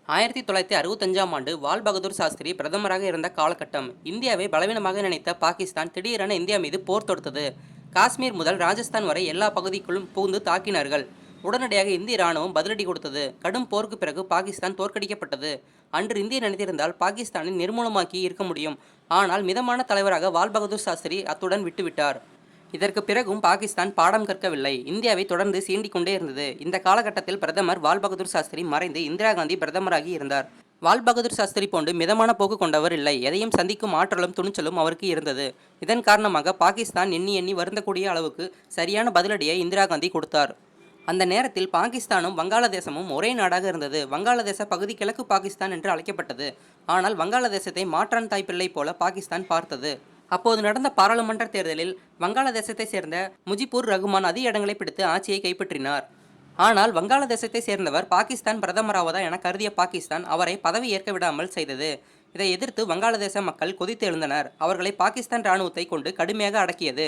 1965ஆம் ஆண்டு லால் பகதூர் சாஸ்திரி பிரதமராக இருந்த காலகட்டம். இந்தியாவை பலவீனமாக நினைத்த பாகிஸ்தான் திடீரென இந்தியா மீது போர் தொடுத்தது. காஷ்மீர் முதல் ராஜஸ்தான் வரை எல்லா பகுதிக்குள்ளும் புகுந்து தாக்கினார்கள். உடனடியாக இந்திய ராணுவம் பதிலடி கொடுத்தது. கடும் போருக்கு பிறகு பாகிஸ்தான் தோற்கடிக்கப்பட்டது. அன்று இந்தியா நினைத்திருந்தால் பாகிஸ்தானை நிர்மூலமாக்கி இருக்க முடியும். ஆனால் மிதமான தலைவராக லால் பகதூர் சாஸ்திரி அத்துடன் விட்டுவிட்டார். இதற்கு பிறகும் பாகிஸ்தான் பாடம் கற்கவில்லை. இந்தியாவை தொடர்ந்து சீண்டிக் கொண்டே இருந்தது. இந்த காலகட்டத்தில் பிரதமர் லால் பகதூர் சாஸ்திரி மறைந்து இந்திரா காந்தி பிரதமராகி இருந்தார். லால் பகதூர் சாஸ்திரி போன்று மிதமான போக்கு கொண்டவர் இல்லை. எதையும் சந்திக்கும் ஆற்றலும் துணிச்சலும் அவருக்கு இருந்தது. இதன் காரணமாக பாகிஸ்தான் எண்ணி எண்ணி வருந்தக்கூடிய அளவுக்கு சரியான பதிலடியை இந்திரா காந்தி கொடுத்தார். அந்த நேரத்தில் பாகிஸ்தானும் வங்காளதேசமும் ஒரே நாடாக இருந்தது. வங்காளதேச பகுதி கிழக்கு பாகிஸ்தான் என்று அழைக்கப்பட்டது. ஆனால் வங்காளதேசத்தை மாற்றான் தாய்ப்பிள்ளை போல பாகிஸ்தான் பார்த்தது. அப்போது நடந்த பாராளுமன்ற தேர்தலில் வங்காளதேசத்தை சேர்ந்த முஜிபுர் ரகுமான் அதிக இடங்களை பிடித்து ஆட்சியை கைப்பற்றினார். ஆனால் வங்காளதேசத்தை சேர்ந்தவர் பாகிஸ்தான் பிரதமராவதா என கருதிய பாகிஸ்தான் அவரை பதவி ஏற்க விடாமல் செய்தது. இதை எதிர்த்து வங்காளதேச மக்கள் கொதித்து எழுந்தனர். அவர்களை பாகிஸ்தான் இராணுவத்தை கொண்டு கடுமையாக அடக்கியது.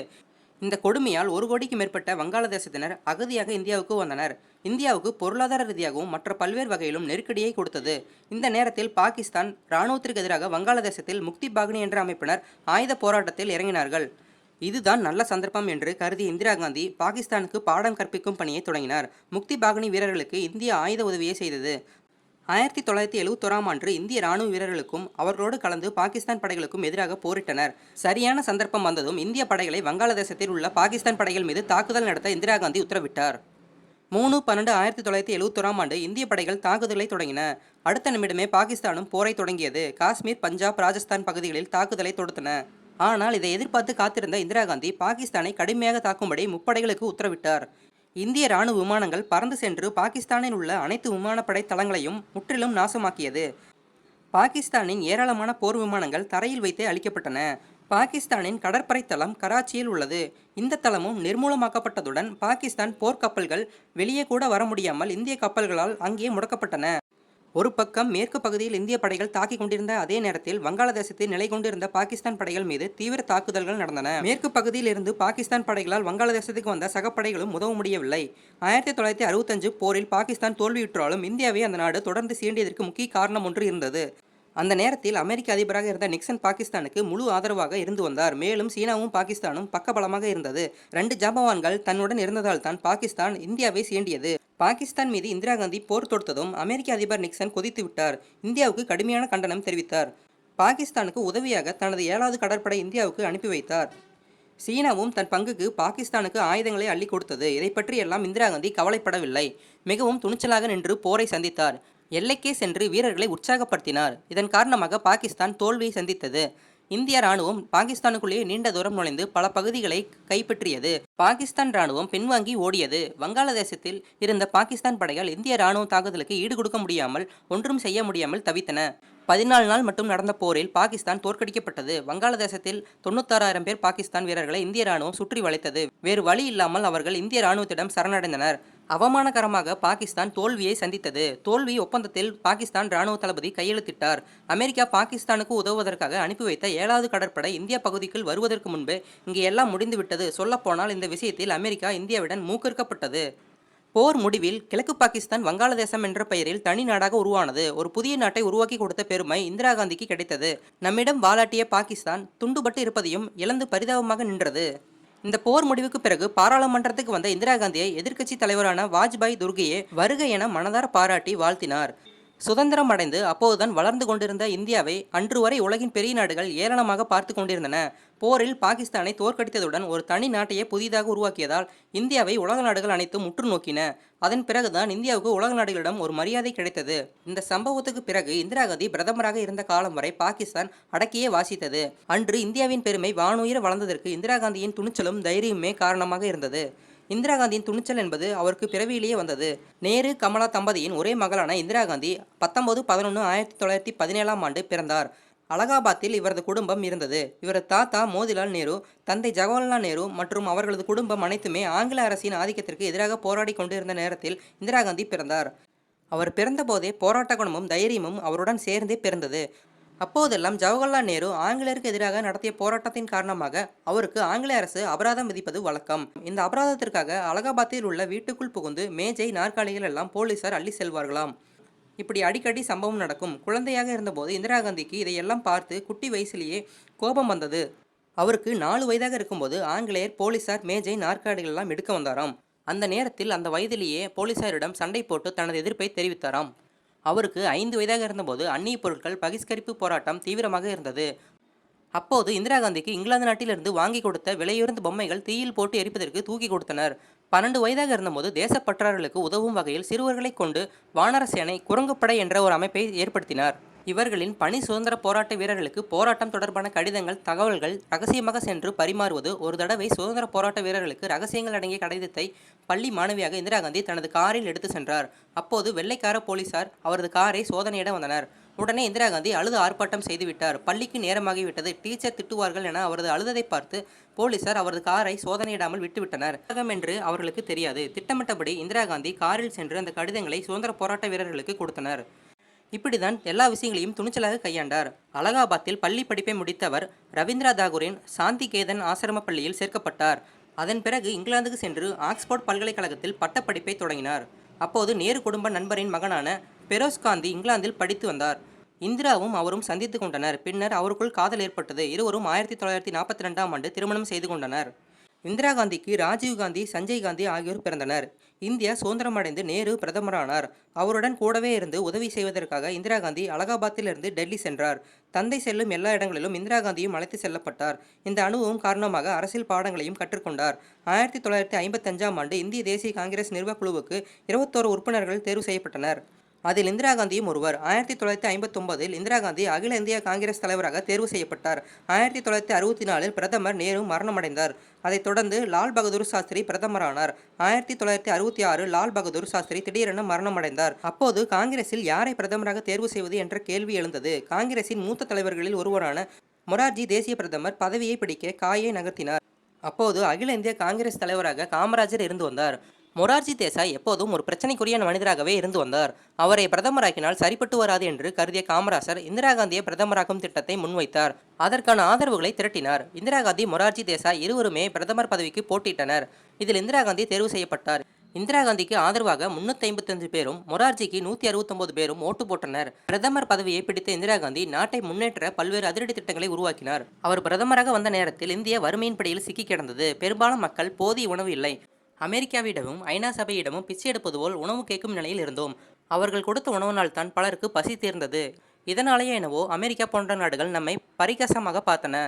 இந்த கொடுமையால் 1 கோடிக்கு மேற்பட்ட வங்காளதேசத்தினர் அகதியாக இந்தியாவுக்கு வந்தனர். இந்தியாவுக்கு பொருளாதார ரீதியாகவும் மற்ற பல்வேறு வகையிலும் நெருக்கடியை கொடுத்தது. இந்த நேரத்தில் பாகிஸ்தான் இராணுவத்திற்கு எதிராக வங்காளதேசத்தில் முக்தி பாகினி என்ற அமைப்பினர் ஆயுத போராட்டத்தில் இறங்கினார்கள். இதுதான் நல்ல சந்தர்ப்பம் என்று கருதிய இந்திரா காந்தி பாகிஸ்தானுக்கு பாடம் கற்பிக்கும் பணியை தொடங்கினார். முக்தி பாகினி வீரர்களுக்கு இந்தியா ஆயுத உதவியை செய்தது. 1971ஆம் ஆண்டு இந்திய இராணுவ வீரர்களுக்கும் அவர்களோடு கலந்து பாகிஸ்தான் படைகளுக்கும் எதிராக போரிட்டனர். சரியான சந்தர்ப்பம் வந்ததும் இந்திய படைகளை வங்காளதேசத்தில் உள்ள பாகிஸ்தான் படைகள் மீது தாக்குதல் நடத்த இந்திரா காந்தி உத்தரவிட்டார். 3/12/1971ஆம் ஆண்டு இந்திய படைகள் தாக்குதலை தொடங்கின. அடுத்த நிமிடமே பாகிஸ்தானும் போரை தொடங்கியது. காஷ்மீர், பஞ்சாப், ராஜஸ்தான் பகுதிகளில் தாக்குதலை தொடுத்தன. ஆனால் இதை எதிர்பார்த்து காத்திருந்த இந்திரா காந்தி பாகிஸ்தானை கடுமையாக தாக்கும்படி முப்படைகளுக்கு உத்தரவிட்டார். இந்திய இராணுவ விமானங்கள் பறந்து சென்று பாகிஸ்தானில் உள்ள அனைத்து விமானப்படை தளங்களையும் முற்றிலும் நாசமாக்கியது. பாகிஸ்தானின் ஏராளமான போர் விமானங்கள் தரையில் வைத்தே அழிக்கப்பட்டன. பாகிஸ்தானின் கடற்படை தளம் கராச்சியில் உள்ளது. இந்த தளமும் நிர்மூலமாக்கப்பட்டதுடன் பாகிஸ்தான் போர்க்கப்பல்கள் வெளியே கூட வர முடியாமல் இந்திய கப்பல்களால் அங்கே முடக்கப்பட்டன. ஒரு பக்கம் மேற்கு பகுதியில் இந்திய படைகள் தாக்கிக் கொண்டிருந்த அதே நேரத்தில் வங்காளதேசத்தில் நிலை கொண்டிருந்த பாகிஸ்தான் படைகள் மீது தீவிர தாக்குதல்கள் நடந்தன. மேற்கு பகுதியில் இருந்து பாகிஸ்தான் படைகளால் வங்காளதேசத்துக்கு வந்த சக படைகளும் உதவ முடியவில்லை. 1965 போரில் பாகிஸ்தான் தோல்வியுற்றாலும் இந்தியாவை அந்த நாடு தொடர்ந்து சீண்டியதற்கு முக்கிய காரணம் ஒன்று இருந்தது. அந்த நேரத்தில் அமெரிக்க அதிபராக இருந்த நிக்சன் பாகிஸ்தானுக்கு முழு ஆதரவாக இருந்து வந்தார். மேலும் சீனாவும் பாகிஸ்தானும் பக்கபலமாக இருந்தது. 2 ஜாம்பவான்கள் தன்னுடன் இருந்ததால் தான் பாகிஸ்தான் இந்தியாவை சீண்டியது. பாகிஸ்தான் மீது இந்திரா காந்தி போர் தொடுத்ததும் அமெரிக்க அதிபர் நிக்சன் கொதித்து விட்டார். இந்தியாவுக்கு கடுமையான கண்டனம் தெரிவித்தார். பாகிஸ்தானுக்கு உதவியாக தனது 7வது கடற்படை இந்தியாவுக்கு அனுப்பி வைத்தார். சீனாவும் தன் பங்குக்கு பாகிஸ்தானுக்கு ஆயுதங்களை அள்ளி கொடுத்தது. இதை பற்றி எல்லாம் இந்திரா காந்தி கவலைப்படவில்லை. மிகவும் துணிச்சலாக நின்று போரை சந்தித்தார். எல்லைக்கே சென்று வீரர்களை உற்சாகப்படுத்தினார். இதன் காரணமாக பாகிஸ்தான் தோல்வியை சந்தித்தது. இந்திய ராணுவம் பாகிஸ்தானுக்குள்ளேயே நீண்ட தூரம் நுழைந்து பல பகுதிகளை கைப்பற்றியது. பாகிஸ்தான் ராணுவம் பின்வாங்கி ஓடியது. வங்காளதேசத்தில் இருந்த பாகிஸ்தான் படைகள் இந்திய ராணுவ தாக்குதலுக்கு ஈடு கொடுக்க முடியாமல் ஒன்றும் செய்ய முடியாமல் தவித்தன. 14 நாள் மட்டும் நடந்த போரில் பாகிஸ்தான் தோற்கடிக்கப்பட்டது. வங்காளதேசத்தில் 96,000 பேர் பாகிஸ்தான் வீரர்களை இந்திய ராணுவம் சுற்றி வளைத்தது. வேறு வழி இல்லாமல் அவர்கள் இந்திய ராணுவத்திடம் சரணடைந்தனர். அவமானகரமாக பாகிஸ்தான் தோல்வியை சந்தித்தது. தோல்வி ஒப்பந்தத்தில் பாகிஸ்தான் ராணுவ தளபதி கையெழுத்திட்டார். அமெரிக்கா பாகிஸ்தானுக்கு உதவுவதற்காக அனுப்பி வைத்த 7வது கடற்படை இந்திய பகுதிக்குள் வருவதற்கு முன்பு இங்கே எல்லாம் முடிந்துவிட்டது. சொல்லப்போனால் இந்த விஷயத்தில் அமெரிக்கா இந்தியாவுடன் மூக்கறுக்கப்பட்டது. போர் முடிவில் கிழக்கு பாகிஸ்தான் வங்காளதேசம் என்ற பெயரில் தனி நாடாக உருவானது. ஒரு புதிய நாட்டை உருவாக்கி கொடுத்த பெருமை இந்திரா காந்திக்கு கிடைத்தது. நம்மிடம் வாலாட்டிய பாகிஸ்தான் துண்டுபட்டு இருப்பதையும் இழந்து பரிதாபமாக நின்றது. இந்த போர் முடிவுக்கு பிறகு பாராளுமன்றத்துக்கு வந்த இந்திரா காந்தியை எதிர்க்கட்சி தலைவரான வாஜ்பாய் துர்கையே வருக என மனதார பாராட்டி வாழ்த்தினார். சுதந்திரம் அடைந்து அப்போதுதான் வளர்ந்து கொண்டிருந்த இந்தியாவை அன்று வரை உலகின் பெரிய நாடுகள் ஏளனமாக பார்த்து கொண்டிருந்தன. போரில் பாகிஸ்தானை தோற்கடித்ததுடன் ஒரு தனி நாட்டையே புதிதாக உருவாக்கியதால் இந்தியாவை உலக நாடுகள் அனைத்தும் உற்று நோக்கின. அதன் பிறகுதான் இந்தியாவுக்கு உலக நாடுகளிடம் ஒரு மரியாதை கிடைத்தது. இந்த சம்பவத்துக்கு பிறகு இந்திரா காந்தி பிரதமராக இருந்த காலம் வரை பாகிஸ்தான் அடக்கியே வாசித்தது. அன்று இந்தியாவின் பெருமை வானுயர வளர்ந்ததற்கு இந்திரா காந்தியின் துணிச்சலும் தைரியமே காரணமாக இருந்தது. இந்திரா காந்தியின் துணிச்சல் என்பது அவருக்கு பிறவியிலேயே வந்தது. நேரு கமலா தம்பதியின் ஒரே மகளான இந்திரா காந்தி 19/11/1917ஆம் ஆண்டு பிறந்தார். அலகாபாத்தில் இவரது குடும்பம் இருந்தது. இவரது தாத்தா மோதிலால் நேரு, தந்தை ஜவஹர்லால் நேரு மற்றும் அவர்களது குடும்பம் அனைத்துமே ஆங்கில அரசின் ஆதிக்கத்திற்கு எதிராக போராடி கொண்டிருந்த நேரத்தில் இந்திரா காந்தி பிறந்தார். அவர் பிறந்தபோதே போராட்ட குணமும் தைரியமும் அவருடன் சேர்ந்தே பிறந்தது. அப்போதெல்லாம் ஜவஹர்லால் நேரு ஆங்கிலேயருக்கு எதிராக நடத்திய போராட்டத்தின் காரணமாக அவருக்கு ஆங்கிலேய அரசு அபராதம் விதிப்பது வழக்கம். இந்த அபராதத்திற்காக அலகாபாத்தில் உள்ள வீட்டுக்குள் புகுந்து மேஜை, நாற்காலிகள் எல்லாம் போலீசார் அள்ளி செல்வார்களாம். இப்படி அடிக்கடி சம்பவம் நடக்கும். குழந்தையாக இருந்தபோது இந்திரா காந்திக்கு இதையெல்லாம் பார்த்து குட்டி வயசிலேயே கோபம் வந்தது. அவருக்கு 4 வயதாக இருக்கும்போது ஆங்கிலேயர் போலீசார் மேஜை நாற்காலிகள் எல்லாம் எடுக்க வந்தாராம். அந்த நேரத்தில் அந்த வயதிலேயே போலீசாரிடம் சண்டை போட்டு தனது எதிர்ப்பை தெரிவித்தாராம். அவருக்கு 5 வயதாக இருந்தபோது அந்நிய பொருட்கள் பகிஷ்கரிப்பு போராட்டம் தீவிரமாக இருந்தது. அப்போது இந்திரா காந்திக்கு இங்கிலாந்து நாட்டிலிருந்து வாங்கி கொடுத்த விலையுயர்ந்த பொம்மைகள் தீயில் போட்டு எரிப்பதற்கு தூக்கி கொடுத்தனர். 12 வயதாக இருந்தபோது தேசப்பற்றாளர்களுக்கு உதவும் வகையில் சிறுவர்களை கொண்டு வானரசேனை குரங்குப்படை என்ற ஒரு அமைப்பை ஏற்படுத்தினார். இவர்களின் பணி சுதந்திர போராட்ட வீரர்களுக்கு போராட்டம் தொடர்பான கடிதங்கள் தகவல்கள் ரகசியமாக சென்று பரிமாறுவது. ஒரு தடவை சுதந்திர போராட்ட வீரர்களுக்கு ரகசியங்கள் அடங்கிய கடிதத்தை பள்ளி மாணவியாக இந்திரா காந்தி தனது காரில் எடுத்து சென்றார். அப்போது வெள்ளைக்கார போலீசார் அவரது காரை சோதனையிட வந்தனர். உடனே இந்திரா காந்தி அழுது ஆர்ப்பாட்டம் செய்துவிட்டார். பள்ளிக்கு நேரமாகிவிட்டது, டீச்சர் திட்டுவார்கள் என அவரது அழுததை பார்த்து போலீசார் அவரது காரை சோதனையிடாமல் விட்டுவிட்டனர். என்று அவர்களுக்கு தெரியாது. திட்டமிட்டபடி இந்திரா காந்தி காரில் சென்று அந்த கடிதங்களை சுதந்திர போராட்ட வீரர்களுக்கு கொடுத்தனர். இப்படிதான் எல்லா விஷயங்களையும் துணிச்சலாக கையாண்டார். அலகாபாத்தில் பள்ளி படிப்பை முடித்தவர் ரவீந்திரா தாகூரின் சாந்திகேதன் ஆசிரம பள்ளியில் சேர்க்கப்பட்டார். அதன் பிறகு இங்கிலாந்துக்கு சென்று ஆக்ஸ்போர்ட் பல்கலைக்கழகத்தில் பட்டப்படிப்பை தொடங்கினார். அப்போது நேரு குடும்ப நண்பரின் மகனான பெரோஸ் காந்தி இங்கிலாந்தில் படித்து வந்தார். இந்திராவும் அவரும் சந்தித்து கொண்டனர். பின்னர் அவருக்குள் காதல் ஏற்பட்டது. இருவரும் 1942ஆம் ஆண்டு திருமணம் செய்து கொண்டனர். இந்திரா காந்திக்கு ராஜீவ் காந்தி, சஞ்சய் காந்தி ஆகியோர் பிறந்தனர். இந்தியா சுதந்திரமடைந்து நேரு பிரதமரானார். அவருடன் கூடவே இருந்து உதவி செய்வதற்காக இந்திரா காந்தி அலகாபாத்திலிருந்து டெல்லி சென்றார். தந்தை செல்லும் எல்லா இடங்களிலும் இந்திரா காந்தியும் அழைத்து செல்லப்பட்டார். இந்த அனுபவம் காரணமாக அரசியல் பாடங்களையும் கற்றுக்கொண்டார். 1955ஆம் ஆண்டு இந்திய தேசிய காங்கிரஸ் நிர்வாக குழுவுக்கு 21 உறுப்பினர்கள் தேர்வு செய்யப்பட்டனர். அதில் இந்திரா காந்தியும் ஒருவர். 1959இல் இந்திரா காந்தி அகில இந்திய காங்கிரஸ் தலைவராக தேர்வு செய்யப்பட்டார். 1964இல் பிரதமர் நேரு மரணமடைந்தார். அதைத் தொடர்ந்து லால் பகதூர் சாஸ்திரி பிரதமரானார். 1966 லால் பகதூர் சாஸ்திரி திடீரென மரணமடைந்தார். அப்போது காங்கிரஸில் யாரை பிரதமராக தேர்வு செய்வது என்ற கேள்வி எழுந்தது. காங்கிரசின் மூத்த தலைவர்களில் ஒருவரான மொரார்ஜி தேசிய பிரதமர் பதவியை பிடிக்க காயை நகர்த்தினார். அப்போது அகில இந்திய காங்கிரஸ் தலைவராக காமராஜர் இருந்து வந்தார். மொரார்ஜி தேசாய் எப்போதும் ஒரு பிரச்சனைக்குரிய மனிதராகவே இருந்து வந்தார். அவரை பிரதமராக்கினால் சரிப்பட்டு வராது என்று கருதிய காமராஜர் இந்திரா காந்தியை பிரதமராக்கும் திட்டத்தை முன்வைத்தார். அதற்கான ஆதரவுகளை திரட்டினார். இந்திரா காந்தி, மொரார்ஜி தேசாய் இருவருமே பிரதமர் பதவிக்கு போட்டியிட்டனர். இதில் இந்திரா காந்தி தேர்வு செய்யப்பட்டார். இந்திரா காந்திக்கு ஆதரவாக 355 பேரும், மொரார்ஜிக்கு 169 பேரும் ஓட்டு போட்டனர். பிரதமர் பதவியை பிடித்த இந்திரா காந்தி நாட்டை முன்னேற்ற பல்வேறு அதிரடி திட்டங்களை உருவாக்கினார். அவர் பிரதமராக வந்த நேரத்தில் இந்தியா வறுமையின் பிடியில் சிக்கி கிடந்தது. பெரும்பாலான மக்கள் போதிய உணவு இல்லை. அமெரிக்காவிடமும் ஐநா சபையிடமும் பிச்சை எடுப்பது போல் உணவு கேட்கும் நிலையில் இருந்தோம். அவர்கள் கொடுத்த உணவினால் தான் பலருக்கு பசி தீர்ந்தது. இதனாலேயே என்னவோ அமெரிக்கா போன்ற நாடுகள் நம்மை பரிகாசமாக பார்த்தன.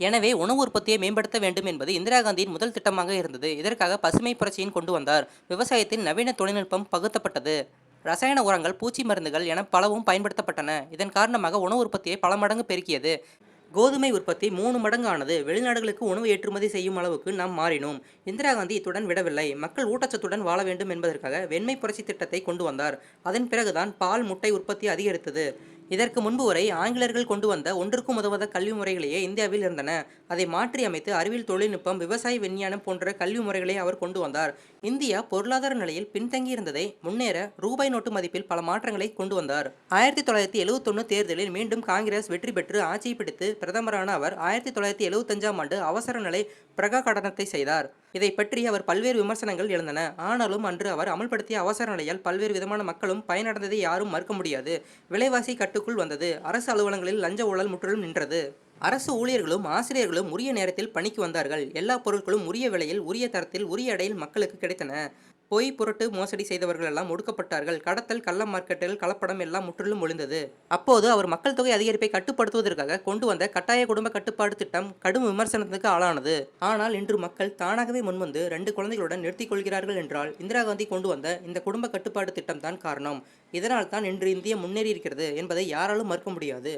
எனவே உணவு உற்பத்தியை மேம்படுத்த வேண்டும் என்பது இந்திரா காந்தியின் முதல் திட்டமாக இருந்தது. இதற்காக பசுமை புரட்சியின் கொண்டு வந்தார். விவசாயத்தில் நவீன தொழில்நுட்பம் பகுத்தப்பட்டது. ரசாயன உரங்கள், பூச்சி மருந்துகள் என பலவும் பயன்படுத்தப்பட்டன. இதன் காரணமாக உணவு உற்பத்தியை பல மடங்கு பெருக்கியது. கோதுமை உற்பத்தி 3 மடங்கு ஆனது. வெளிநாடுகளுக்கு உணவு ஏற்றுமதி செய்யும் அளவுக்கு நாம் மாறினோம். இந்திரா காந்தி இத்துடன் விடவில்லை. மக்கள் ஊட்டச்சத்துடன் வாழ வேண்டும் என்பதற்காக வெண்மை புரட்சி திட்டத்தை கொண்டு வந்தார். அதன் பிறகுதான் பால், முட்டை உற்பத்தி அதிகரித்தது. இதற்கு முன்பு வரை ஆங்கிலேயர்கள் கொண்டு வந்த ஒன்றுக்கும் உதவாத கல்வி முறைகளையே இந்தியாவில் இருந்தன. அதை மாற்றி அமைத்து அறிவியல், தொழில்நுட்பம், விவசாய, விஞ்ஞானம் போன்ற கல்வி முறைகளை அவர் கொண்டு வந்தார். இந்தியா பொருளாதார நிலையில் பின்தங்கியிருந்ததை முன்னேற ரூபாய் நோட்டு மதிப்பில் பல மாற்றங்களை கொண்டு வந்தார். 1971 தேர்தலில் மீண்டும் காங்கிரஸ் வெற்றி பெற்று ஆட்சியை பிடித்து பிரதமரான அவர் 1975ஆம் ஆண்டு அவசர நிலை பிரகடனத்தை செய்தார். இதை பற்றி அவர் பல்வேறு விமர்சனங்கள் எழுந்தன. ஆனாலும் அன்று அவர் அமல்படுத்திய அவசர நிலையால் பல்வேறு விதமான மக்களும் பயனடைந்ததை யாரும் மறுக்க முடியாது. விலைவாசி கட்டுக்குள் வந்தது. அரசு அலுவலகங்களில் லஞ்ச ஊழல் முற்றிலும் நின்றது. அரசு ஊழியர்களும் ஆசிரியர்களும் உரிய நேரத்தில் பணிக்கு வந்தார்கள். எல்லா பொருட்களும் உரிய விலையில், உரிய தரத்தில், உரிய எடையில் மக்களுக்கு கிடைத்தன. பொய், புரட்டு, மோசடி செய்தவர்கள் எல்லாம் ஒடுக்கப்பட்டார்கள். கடத்தல், கள்ள மார்க்கெட்டில் கலப்படம் எல்லாம் முற்றிலும் ஒழிந்தது. அப்போது அவர் மக்கள் தொகை அதிகரிப்பை கட்டுப்படுத்துவதற்காக கொண்டு வந்த கட்டாய குடும்ப கட்டுப்பாடு திட்டம் கடும் விமர்சனத்துக்கு ஆளானது. ஆனால் இன்று மக்கள் தானாகவே முன்வந்து 2 குழந்தைகளுடன் நிறுத்திக் கொள்கிறார்கள் என்றால் இந்திரா காந்தி கொண்டு வந்த இந்த குடும்ப கட்டுப்பாடு திட்டம் தான் காரணம். இதனால் தான் இன்று இந்தியா முன்னேறி இருக்கிறது என்பதை யாராலும் மறுக்க முடியாது.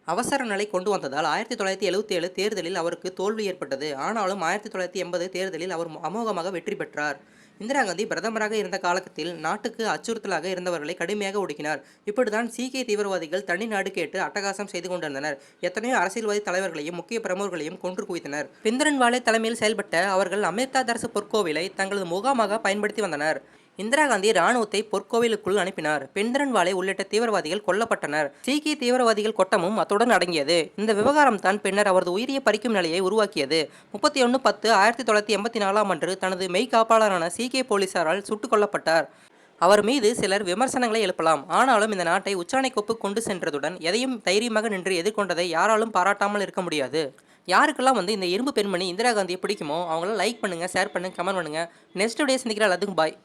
அவசர நிலை கொண்டு வந்ததால் 1977 தேர்தலில் அவருக்கு தோல்வி ஏற்பட்டது. ஆனாலும் 1980 தேர்தலில் அவர் அமோகமாக வெற்றி பெற்றார். இந்திரா காந்தி பிரதமராக இருந்த காலகட்டத்தில் நாட்டுக்கு அச்சுறுத்தலாக இருந்தவர்களை கடுமையாக ஒடுக்கினார். இப்படிதான் சீக்கிய தீவிரவாதிகள் தனி நாடு கேட்டு அட்டகாசம் செய்து கொண்டிருந்தனர். எத்தனையோ அரசியல்வாதி தலைவர்களையும் முக்கிய பிரமுகர்களையும் கொன்று குவித்தனர். பிந்திரன்வாலே தலைமையில் செயல்பட்ட அவர்கள் அமிர்தாதரசு பொற்கோவிலை தங்களது முகாமாக பயன்படுத்தி வந்தனர். இந்திரா காந்தி ராணுவத்தை பொற்கோவிலுக்குள் அனுப்பினார். பிந்திரன்வாலே உள்ளிட்ட தீவிரவாதிகள் கொல்லப்பட்டனர். சீக்கிய தீவிரவாதிகள் கொட்டமும் அத்துடன் அடங்கியது. இந்த விவகாரம் தான் பின்னர் அவரது உயிரியை பறிக்கும் நிலையை உருவாக்கியது. 31/10/1984ஆம் அன்று தனது மெய்காப்பாளரான சீக்கிய போலீசாரால் சுட்டுக் கொல்லப்பட்டார். அவர் மீது சிலர் விமர்சனங்களை எழுப்பலாம். ஆனாலும் இந்த நாட்டை உச்சாணை கோப்பு கொண்டு சென்றதுடன் எதையும் தைரியமாக நின்று எதிர்கொண்டதை யாராலும் பாராட்டாமல் இருக்க முடியாது. யாருக்கெல்லாம் இந்த இரும்பு பெண்மணி இந்திரா காந்தியை பிடிக்குமோ அவங்களாம் லைக் பண்ணுங்க, ஷேர் பண்ணுங்க, கமெண்ட் பண்ணுங்க. நெக்ஸ்ட் வீடியோ சந்திக்கிறேன். எல்லாத்துக்கும் பாய்.